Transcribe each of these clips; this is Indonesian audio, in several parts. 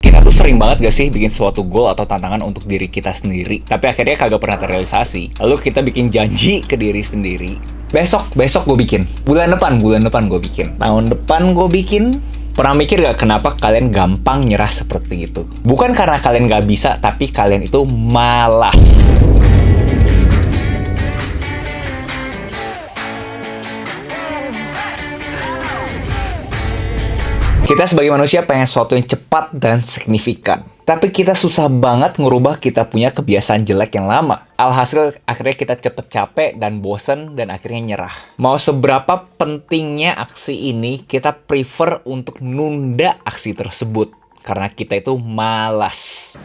Kita tuh sering banget gak sih bikin suatu goal atau tantangan untuk diri kita sendiri, tapi akhirnya kagak pernah terrealisasi. Lalu kita bikin janji ke diri sendiri. Besok gue bikin. Bulan depan gue bikin. Tahun depan gue bikin. Pernah mikir gak kenapa kalian gampang nyerah seperti itu? Bukan karena kalian gak bisa, tapi kalian itu malas. Kita sebagai manusia pengen sesuatu yang cepat dan signifikan. Tapi kita susah banget ngerubah kita punya kebiasaan jelek yang lama. Alhasil akhirnya kita cepet capek dan bosen dan akhirnya nyerah. Mau seberapa pentingnya aksi ini, kita prefer untuk nunda aksi tersebut. Karena kita itu malas.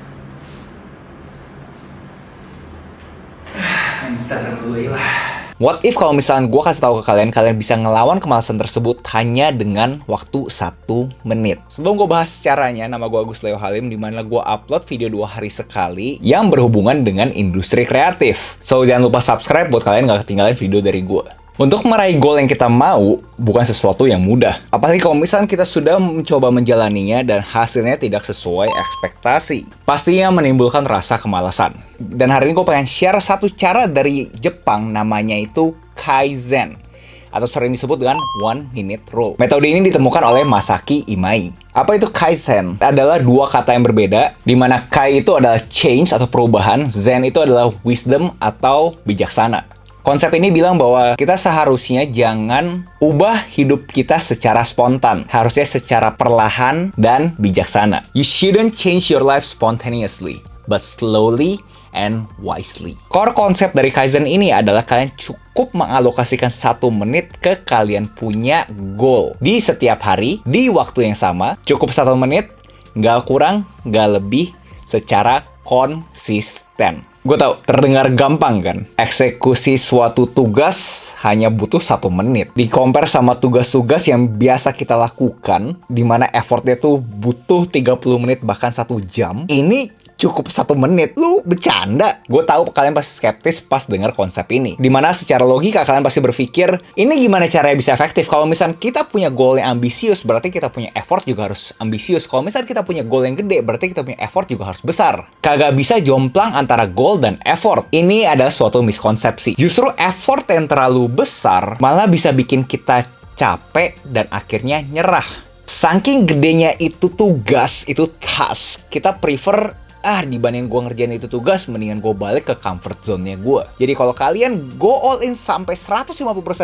What if kalau misalnya gue kasih tahu ke kalian bisa ngelawan kemalasan tersebut hanya dengan waktu 1 menit. Sebelum gue bahas caranya, nama gue Agus Leo Halim, dimana gue upload video 2 hari sekali yang berhubungan dengan industri kreatif. So jangan lupa subscribe buat kalian gak ketinggalan video dari gue. Untuk meraih goal yang kita mau, bukan sesuatu yang mudah. Apalagi kalau misalnya kita sudah mencoba menjalaninya dan hasilnya tidak sesuai ekspektasi. Pastinya menimbulkan rasa kemalasan. Dan hari ini gue pengen share satu cara dari Jepang, namanya itu Kaizen. Atau sering disebut dengan 1 Minute Rule. Metode ini ditemukan oleh Masaki Imai. Apa itu Kaizen? Adalah 2 kata yang berbeda, di mana Kai itu adalah change atau perubahan, Zen itu adalah wisdom atau bijaksana. Konsep ini bilang bahwa kita seharusnya jangan ubah hidup kita secara spontan. Harusnya secara perlahan dan bijaksana. You shouldn't change your life spontaneously, but slowly and wisely. Core konsep dari Kaizen ini adalah kalian cukup mengalokasikan 1 menit ke kalian punya goal. Di setiap hari, di waktu yang sama, cukup 1 menit, nggak kurang, nggak lebih, secara konsisten. Gue tau, terdengar gampang kan? Eksekusi suatu tugas hanya butuh 1 menit. Di-compare sama tugas-tugas yang biasa kita lakukan, di mana effortnya tuh butuh 30 menit, bahkan 1 jam. Ini cukup 1 menit. Lu bercanda? Gue tahu kalian pasti skeptis pas dengar konsep ini. Dimana secara logika kalian pasti berpikir, ini gimana caranya bisa efektif? Kalau misalnya kita punya goal yang ambisius, berarti kita punya effort juga harus ambisius. Kalau misalnya kita punya goal yang gede, berarti kita punya effort juga harus besar. Kagak bisa jomplang antara goal dan effort. Ini adalah suatu miskonsepsi. Justru effort yang terlalu besar malah bisa bikin kita capek dan akhirnya nyerah. Saking gedenya itu tugas, itu task, kita prefer dibanding gue ngerjain itu tugas, mendingan gue balik ke comfort zone-nya gue. Jadi kalau kalian go all in sampai 150%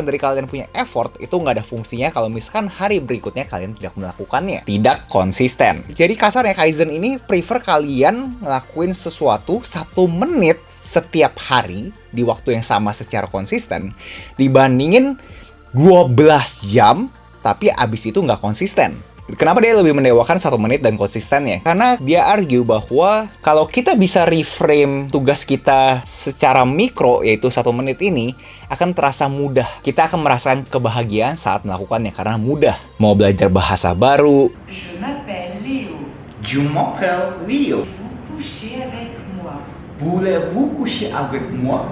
dari kalian punya effort, itu nggak ada fungsinya kalau misalkan hari berikutnya kalian tidak melakukannya. Tidak konsisten. Jadi kasarnya Kaizen ini prefer kalian ngelakuin sesuatu 1 menit setiap hari di waktu yang sama secara konsisten, dibandingin 12 jam tapi abis itu nggak konsisten. Kenapa dia lebih mendewakan 1 menit dan konsistennya? Karena dia argue bahwa kalau kita bisa reframe tugas kita secara mikro, yaitu 1 menit ini, akan terasa mudah. Kita akan merasakan kebahagiaan saat melakukannya karena mudah. Mau belajar bahasa baru. Je m'appelle Léo. Je m'appelle Léo. Vous couchez avec moi. Voulez-vous coucher avec moi?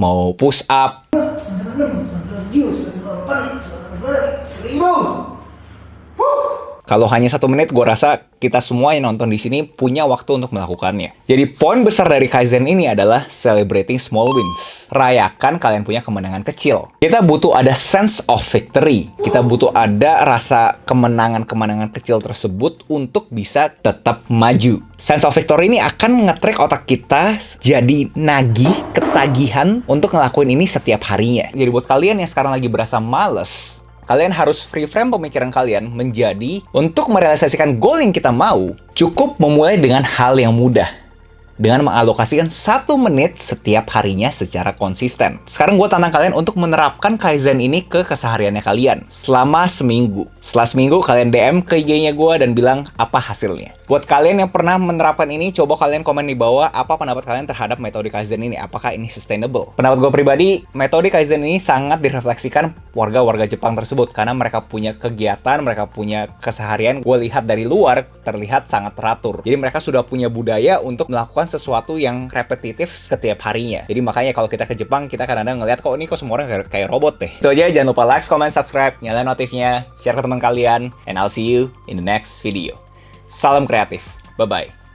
Mau push up. 1000. Kalau hanya 1 menit, gue rasa kita semua yang nonton di sini punya waktu untuk melakukannya. Jadi poin besar dari Kaizen ini adalah celebrating small wins. Rayakan kalian punya kemenangan kecil. Kita butuh ada sense of victory. Kita butuh ada rasa kemenangan-kemenangan kecil tersebut untuk bisa tetap maju. Sense of victory ini akan nge-track otak kita jadi nagih, ketagihan untuk ngelakuin ini setiap harinya. Jadi buat kalian yang sekarang lagi berasa males, kalian harus reframe pemikiran kalian menjadi untuk merealisasikan goal yang kita mau, cukup memulai dengan hal yang mudah. Dengan mengalokasikan 1 menit setiap harinya secara konsisten. Sekarang gue tantang kalian untuk menerapkan Kaizen ini ke kesehariannya kalian selama seminggu. Setelah seminggu, kalian DM ke IG-nya gue dan bilang apa hasilnya. Buat kalian yang pernah menerapkan ini, coba kalian komen di bawah apa pendapat kalian terhadap metode Kaizen ini. Apakah ini sustainable? Pendapat gue pribadi, metode Kaizen ini sangat direfleksikan warga-warga Jepang tersebut. Karena mereka punya kegiatan, mereka punya keseharian. Gue lihat dari luar, terlihat sangat teratur. Jadi mereka sudah punya budaya untuk melakukan sesuatu yang repetitif setiap harinya. Jadi makanya kalau kita ke Jepang, kita kadang-kadang ngeliat kok ini kok semua orang kayak robot deh. Itu aja, jangan lupa like, comment, subscribe, nyalain notifnya, share ke teman kalian, and I'll see you in the next video. Salam kreatif. Bye-bye.